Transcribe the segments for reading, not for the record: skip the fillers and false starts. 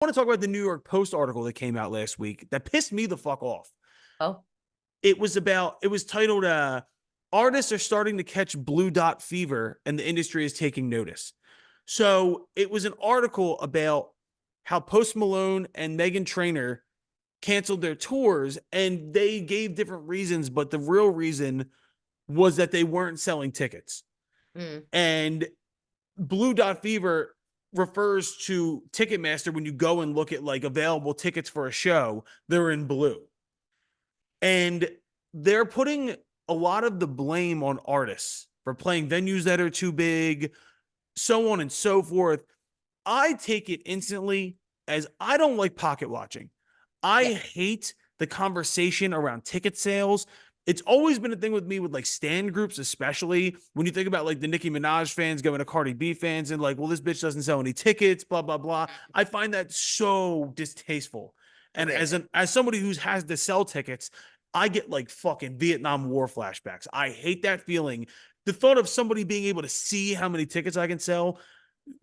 want to talk about the New York Post article that came out last week that pissed me the fuck off. Oh, It was titled Artists Are Starting to Catch Blue Dot Fever and the Industry is Taking Notice. So it was an article about how Post Malone and Meghan Trainor canceled their tours, and they gave different reasons, but the real reason was that they weren't selling tickets. mm. And Blue Dot Fever refers to Ticketmaster. When you go and look at like available tickets for a show, they're in blue. And they're putting a lot of the blame on artists for playing venues that are too big, so on and so forth. I take it instantly as I don't like pocket watching. I Yeah. hate the conversation around ticket sales. It's always been a thing with me with like stand groups, especially when you think about like the Nicki Minaj fans going to Cardi B fans and like, well, this bitch doesn't sell any tickets, blah, blah, blah. I find that so distasteful. And Agreed. as somebody who has to sell tickets, I get like fucking Vietnam War flashbacks. I hate that feeling. The thought of somebody being able to see how many tickets I can sell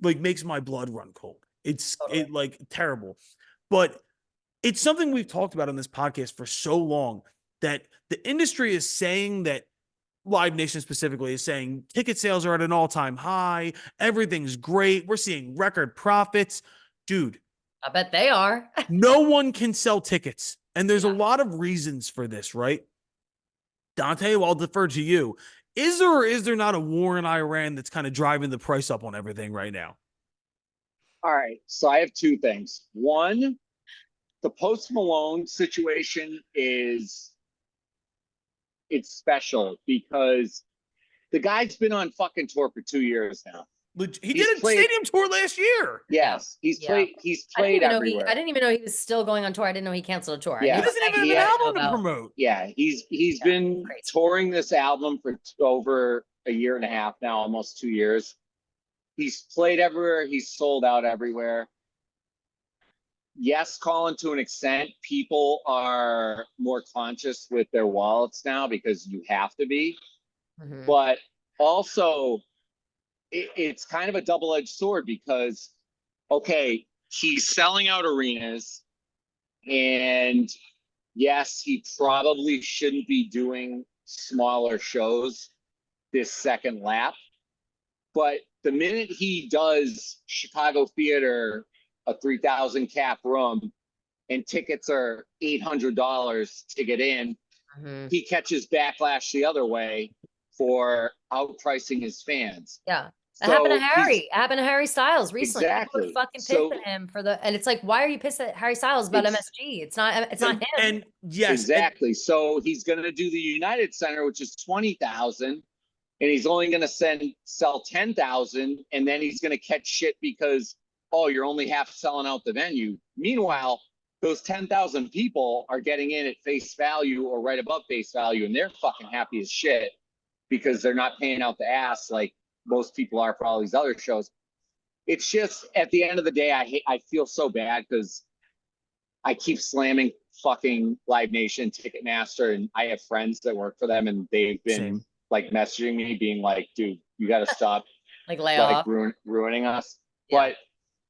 like makes my blood run cold. Totally. Like terrible. But it's something we've talked about on this podcast for so long that the industry is saying that Live Nation specifically is saying ticket sales are at an all-time high. Everything's great. We're seeing record profits. Dude, I bet they are. no one can sell tickets. And there's a Yeah. lot of reasons for this, right? Dante, well, I'll defer to you. Is there or is there not a war in Iran that's kind of driving the price up on everything right now? All right. So I have two things. One, the Post Malone situation is it's special because the guy's been on fucking tour for 2 years now. He did a stadium tour last year. Yes, he's Yeah. played everywhere. I didn't even know he was still going on tour. I didn't know he canceled a tour. Yeah. He doesn't even have an album to promote. Yeah, he's been crazy. touring this album for over a year and a half now, almost 2 years. He's played everywhere. He's sold out everywhere. Yes, Colin, to an extent, people are more conscious with their wallets now because you have to be. Mhm. But also, it's kind of a double-edged sword because, okay, he's selling out arenas, and yes, he probably shouldn't be doing smaller shows this second lap. But the minute he does Chicago Theater, a 3,000 cap room, and tickets are $800 to get in, Mhm. he catches backlash the other way for outpricing his fans. Yeah. It happened to So Harry. It happened to Harry Styles recently. People were exactly. fucking pissed So at him for the, and it's like, why are you pissed at Harry Styles about it's MSG? It's not him. And yes, exactly. So he's going to do the United Center, which is 20,000, and he's only going to sell 10,000, and then he's going to catch shit because, oh, you're only half selling out the venue. Meanwhile, those 10,000 people are getting in at face value or right above face value, and they're fucking happy as shit because they're not paying out the ass like most people are for all these other shows. It's just at the end of the day, I feel so bad because I keep slamming fucking Live Nation, Ticketmaster, and I have friends that work for them, and they've been same. like messaging me, being like, "Dude, you got to stop Like lay like off. ruining us." Yeah.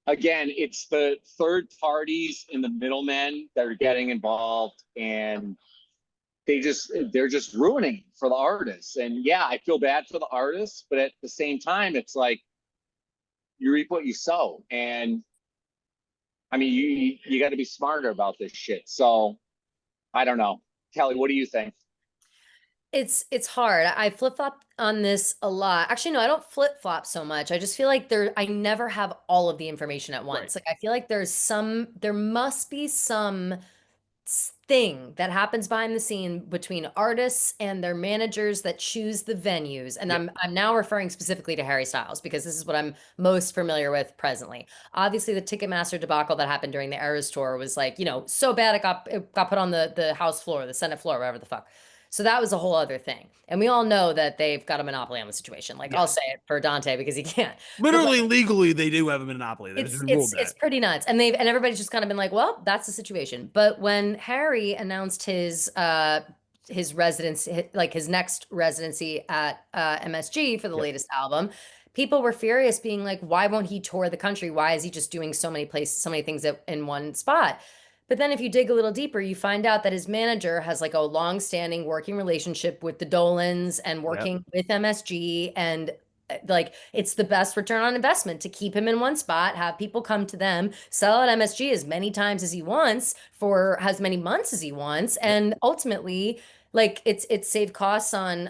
But again, it's the third parties and the middlemen that are getting involved, and they're just ruining for the artists. And yeah, I feel bad for the artists, but at the same time, it's like you reap what you sow. And I mean, you got to be smarter about this shit. So I don't know, Kelly, what do you think? It's hard. I flip-flop on this a lot. Actually, no, I don't flip-flop so much. I just feel like I never have all of the information at once. Right. Like I feel like there must be some thing that happens behind the scene between artists and their managers that choose the venues. And Yep. I'm now referring specifically to Harry Styles because this is what I'm most familiar with presently. Obviously, the Ticketmaster debacle that happened during the Eras tour was like, so bad it got put on the House floor, the Senate floor, whatever the fuck. So that was a whole other thing. And we all know that they've got a monopoly on the situation. Like I'll Yes. say it for Dante because he can't. But Literally, legally, they do have a monopoly. They've it's ruled it's that. it's pretty nuts, and everybody's just kind of been like, well, that's the situation. But when Harry announced his residency, like his next residency at MSG for the latest album, people were furious, being like, why won't he tour the country? Why is he just doing so many places, so many things in one spot? But then if you dig a little deeper, you find out that his manager has like a long-standing working relationship with the Dolans and Yep. working with MSG, and like it's the best return on investment to keep him in one spot, have people come to them, sell at MSG as many times as he wants for as many months as he wants, Yep. and ultimately like it's saved costs on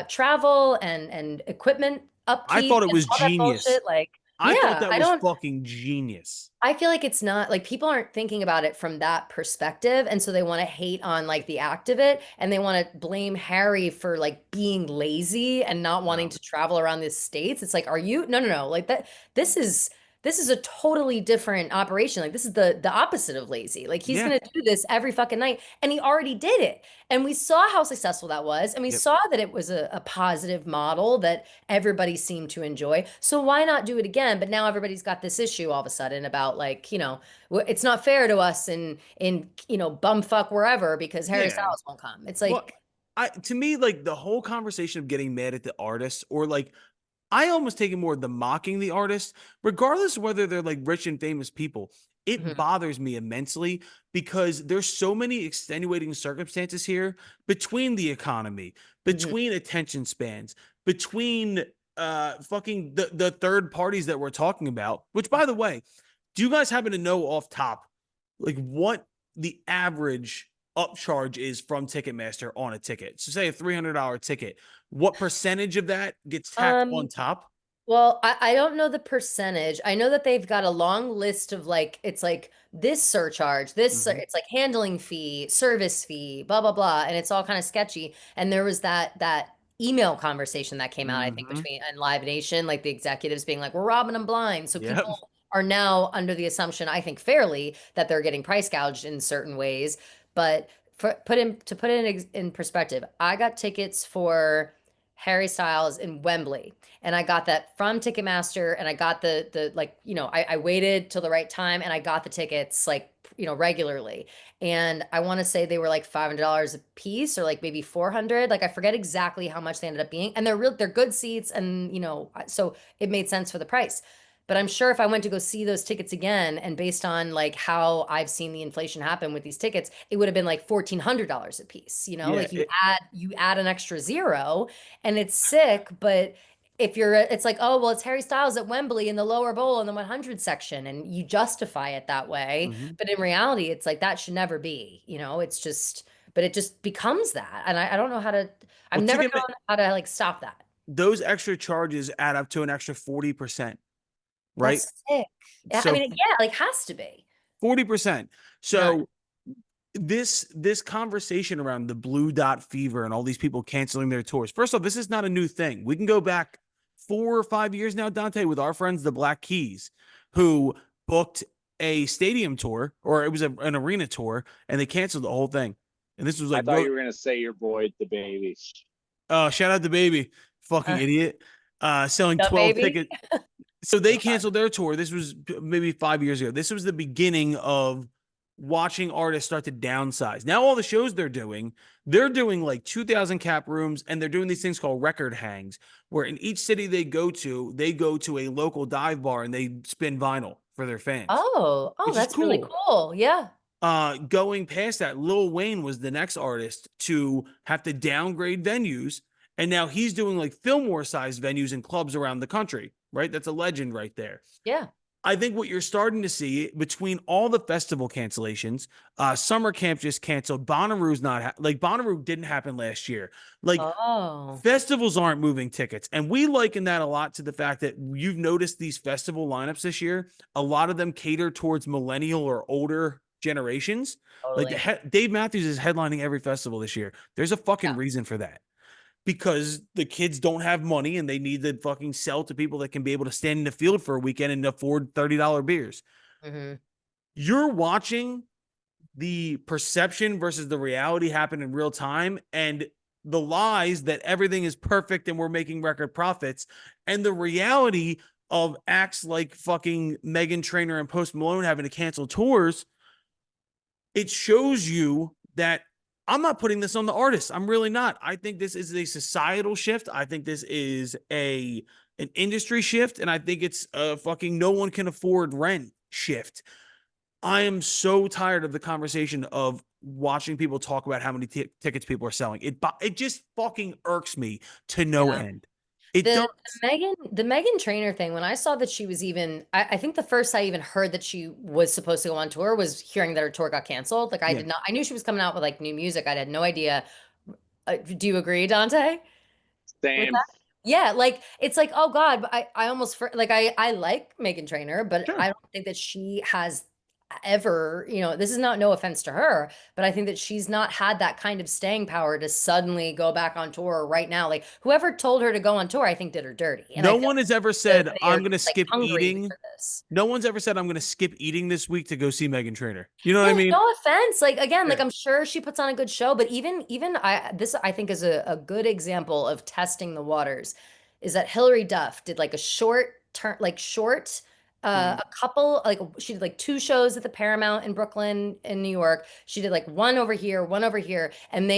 travel and equipment I upkeep thought it and was all that genius. bullshit. Like, I thought yeah, that was fucking genius. I feel like it's not like people aren't thinking about it from that perspective. And so they want to hate on like the act of it, and they want to blame Harry for like being lazy and not wanting No. to travel around the states. It's like, are you no, no, no. Like that this is this is a totally different operation. Like this is the opposite of lazy. Like he's Yeah. gonna do this every fucking night. And he already did it. And we saw how successful that was. And we Yep. saw that it was a positive model that everybody seemed to enjoy. So why not do it again? But now everybody's got this issue all of a sudden about like, it's not fair to us in bumfuck wherever because Harry Yeah. Styles won't come. It's Well, like, to me, like the whole conversation of getting mad at the artist, or like I almost take it more the mocking the artist, regardless of whether they're like rich and famous people. It mhm, bothers me immensely because there's so many extenuating circumstances here, between the economy, mhm. between attention spans, between fucking the third parties that we're talking about. Which, by the way, do you guys happen to know off top like what the average upcharge is from Ticketmaster on a ticket? So say a $300 ticket, what percentage of that gets tacked on Um, top? Well, I don't know the percentage. I know that they've got a long list of like, it's like this surcharge, Mm-hmm. it's like handling fee, service fee, blah, blah, blah. And it's all kind of sketchy. And there was that email conversation that came out, I think, Mm-hmm. between and Live Nation, like the executives being like, we're robbing them blind. So Yep. people are now under the assumption, I think fairly, that they're getting price gouged in certain ways. But to put it in perspective, I got tickets for Harry Styles in Wembley, and I got that from Ticketmaster, and I got the like, I waited till the right time and I got the tickets like, regularly. And I want to say they were like $500 a piece or like maybe 400. Like I forget exactly how much they ended up being. And they're good seats, and so it made sense for the price. But I'm sure if I went to go see those tickets again, and based on like how I've seen the inflation happen with these tickets, it would have been like $1,400 a piece. Yeah. Like you add an extra zero, and it's sick. But if it's like, oh, well, it's Harry Styles at Wembley in the lower bowl in the 100 section, and you justify it that way. Mhm. But in reality, it's like that should never be, it's just, but it just becomes that. And I don't know how to, I've Well, never known how to like stop that. those extra charges add up to an extra 40%, right? That's sick. I So mean, yeah, like has to be. 40%. Not. So this conversation around the blue dot fever and all these people canceling their tours. First off, this is not a new thing. We can go back 4 or 5 years now, Dante, with our friends the Black Keys, who booked a stadium tour, or it was an arena tour, and they canceled the whole thing. And this was I like thought you were gonna say your boy, the baby. shout out to Baby, fucking Uh, idiot. Selling the 12 baby. tickets. So they So sorry. canceled their tour. This was maybe 5 years ago. This was the beginning of watching artists start to downsize. Now all the shows they're doing like 2,000 cap rooms, and they're doing these things called record hangs, where in each city they go to a local dive bar and they spin vinyl for their fans, Oh, which is that's really cool. cool. Yeah. Going past that, Lil Wayne was the next artist to have to downgrade venues, and now he's doing like Fillmore sized venues and clubs around the country, right? That's a legend right there. Yeah. I think what you're starting to see between all the festival cancellations, summer camp just canceled. Bonnaroo's not like Bonnaroo didn't happen last year. Like Oh, festivals aren't moving tickets, and we liken that a lot to the fact that you've noticed these festival lineups this year. A lot of them cater towards millennial or older generations. Like totally. Dave Matthews is headlining every festival this year. There's a fucking Yeah. reason for that, because the kids don't have money and they need to fucking sell to people that can be able to stand in the field for a weekend and afford $30 beers. Hmm. You're watching the perception versus the reality happen in real time, and the lies that everything is perfect and we're making record profits, and the reality of acts like fucking Megan Trainor and Post Malone having to cancel tours. It shows you that I'm not putting this on the artists. I'm really not. I think this is a societal shift. I think this is a an industry shift, and I think it's a fucking no one can afford rent shift. I am so tired of the conversation of watching people talk about how many tickets people are selling. It just fucking irks me to no Yeah. end. It The, does. the Megan Trainor thing, when I saw that she was even, I think the first I even heard that she was supposed to go on tour was hearing that her tour got canceled. Like I Yeah. did not, I knew she was coming out with like new music. I had no idea. Do you agree, Dante? With Same. that? Yeah, like it's like, oh God, but I almost like I like Megan Trainor, but Sure. I don't think that she has ever, this is not no offense to her, but I think that she's not had that kind of staying power to suddenly go back on tour right now. Like whoever told her to go on tour, I think did her dirty. And I No feel one has ever that said they are I'm going to like skip hungry eating. for this. No one's ever said I'm going to skip eating this week to go see Megan Trainor. You know what I Yeah, mean? no offense. Like again, Yeah. like I'm sure she puts on a good show, but even I this I think is a good example of testing the waters is that Hillary Duff did like a short term like short Mhm. a couple like she did like two shows at the Paramount in Brooklyn in New York. She did like one over here, and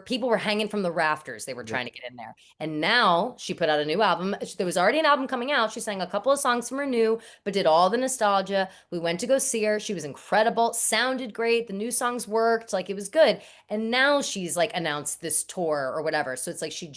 people were hanging from the rafters. They were Yep. trying to get in there. And now she put out a new album. There was already an album coming out. She sang a couple of songs from her new, but did all the nostalgia. We went to go see her. She was incredible, sounded great. The new songs worked, like it was good. And now she's like announced this tour or whatever. So it's like she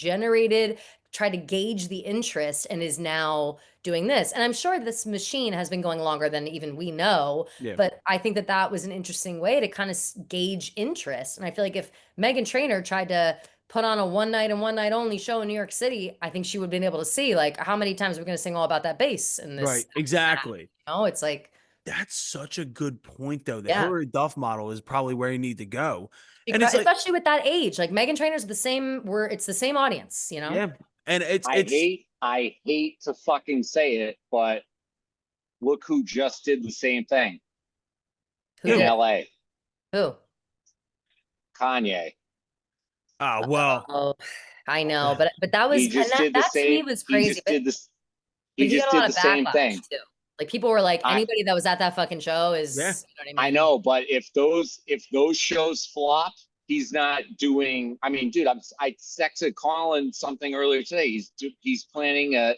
tried to gauge the interest and is now doing this. And I'm sure this machine has been going longer than even we know, Yeah. but I think that that was an interesting way to kind of gauge interest. And I feel like if Megan Trainor tried to put on a one night and one night only show in New York City, I think she would have been able to see like how many times we're going to sing all about that bass in Right. this. Exactly. It's like, That's such a good point, though. The yeah, Hillary Duff model is probably where you need to go. And it's like, especially with that age. Like Megan Trainor's the same. It's the same audience. yeah. And it's I it's hate to fucking say it, but look who just did the same thing Who in who? did? LA. Who? Kanye. Well, Oh, I know, but that was He and just that did the that to me same. was He crazy. just But did this. but He he got just a lot did of the same backlash thing. too. Like people were like, I anybody that was at that fucking show yeah, is, you know what I I mean? know, but if those shows flop, he's not doing. I mean, dude, I texted Colin something earlier today. He's planning a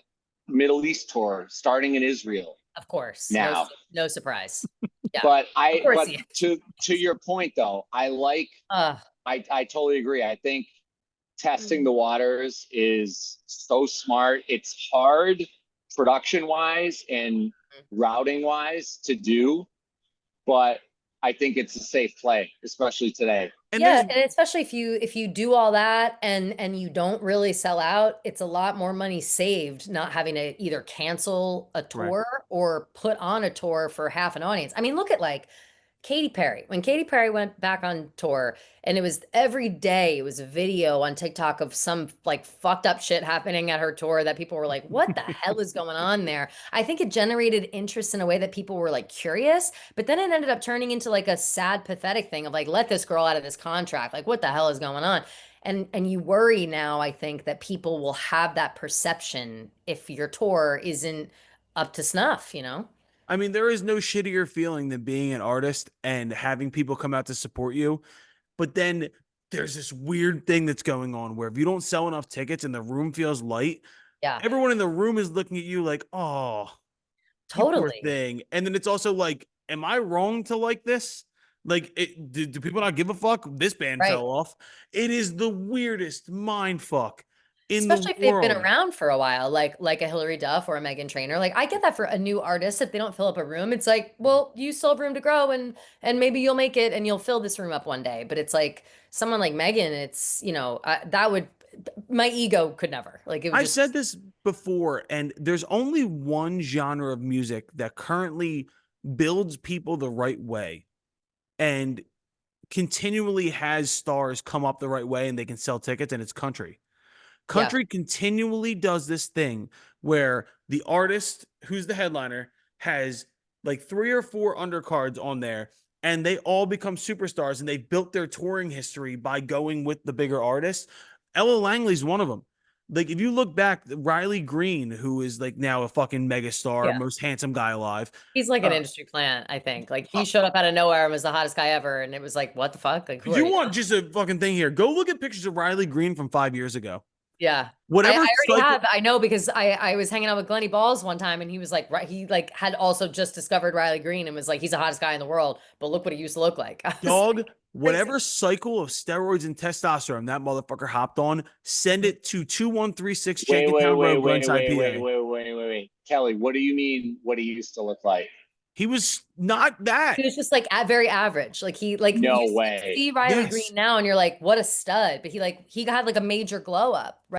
Middle East tour starting in Israel Of course, now. no surprise. Yeah, But of course but he to your point though, Uh, I totally agree. I think testing the waters is so smart. It's hard production wise and routing wise to do, but I think it's a safe play, especially today. and yeah, there's and especially if you do all that and you don't really sell out, it's a lot more money saved not having to either cancel a right. tour or put on a tour for half an audience. I mean, look at like Katy Perry. When Katy Perry went back on tour, and it was every day, it was a video on TikTok of some like fucked up shit happening at her tour that people were like, what the hell is going on there? I think it generated interest in a way that people were like curious, but then it ended up turning into like a sad, pathetic thing of like, let this girl out of this contract. Like, what the hell is going on? And you worry now, I think, that people will have that perception if your tour isn't up to snuff. I mean, there is no shittier feeling than being an artist and having people come out to support you. But then there's this weird thing that's going on where if you don't sell enough tickets and the room feels light, Yeah, everyone in the room is looking at you like, oh, you poor totally. thing. And then it's also like, am I wrong to like this? Like, do people not give a fuck? This band Right. fell off. It is the weirdest mind fuck in the Especially if they've been world. around for a while, like a Hillary Duff or a Megan Trainor. Like I get that for a new artist, if they don't fill up a room, it's like, well, you still have room to grow and maybe you'll make it and you'll fill this room up one day. But it's like someone like Megan, it's, that would my ego could never. Like it would I've just said this before, and there's only one genre of music that currently builds people the right way and continually has stars come up the right way and they can sell tickets, and it's country. yeah, Country continually does this thing where the artist who's the headliner has like 3 or 4 undercards on there, and they all become superstars, and they built their touring history by going with the bigger artists. Ella Langley's one of them. Like if you look back, Riley Green, who is like now a fucking megastar, yeah. most handsome guy alive. He's like an Uh, industry plant, I think. Like uh, he showed up out of nowhere and was the hottest guy ever. And it was like, what the fuck? Like, who are you you? want just a fucking thing here? Go look at pictures of Riley Green from 5 years ago. Yeah. Whatever I already cycle, have. I know because I was hanging out with Glenny Balls one time and he was like, right, he like had also just discovered Riley Green and was like, he's the hottest guy in the world, but look what he used to look like. I was dog, like, whatever cycle of steroids and testosterone that motherfucker hopped on, send it to 2136 Wait, wait, Jenkintown wait, Road, wait, Glenside, wait, wait, PA. wait, wait, wait, wait. Kelly, what do you mean what he used to look like? He was not that. he was just like very average. Like he like No you way. see Riley Yes. Green now and you're like, what a stud. But he had like a major glow up.